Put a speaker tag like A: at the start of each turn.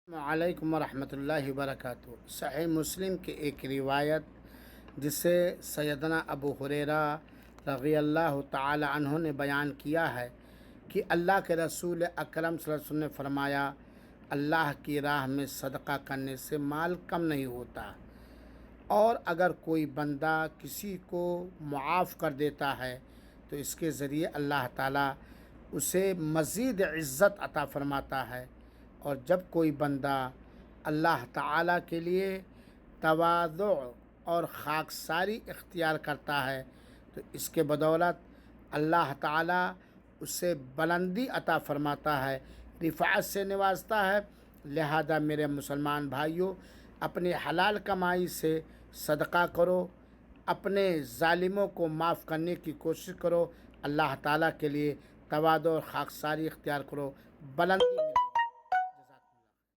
A: السلام علیکم ورحمۃ اللہ وبرکاتہ۔ صحیح مسلم کی ایک روایت جسے سیدنا ابو ہریرہ رضی اللہ تعالی عنہ نے بیان کیا ہے کہ اللہ کے رسول اکرم صلی اللہ علیہ وسلم نے فرمایا، اللہ کی راہ میں صدقہ کرنے سے مال کم نہیں ہوتا، اور اگر کوئی بندہ کسی کو معاف کر دیتا ہے تو اس کے ذریعے اللہ تعالیٰ اسے مزید عزت عطا فرماتا ہے، اور جب کوئی بندہ اللہ تعالیٰ کے لیے تواضع اور خاکساری اختیار کرتا ہے تو اس کے بدولت اللہ تعالیٰ اسے بلندی عطا فرماتا ہے، رفعت سے نوازتا ہے۔ لہذا میرے مسلمان بھائیوں، اپنی حلال کمائی سے صدقہ کرو، اپنے ظالموں کو معاف کرنے کی کوشش کرو، اللہ تعالیٰ کے لیے تواضع اور خاکساری اختیار کرو، بلندی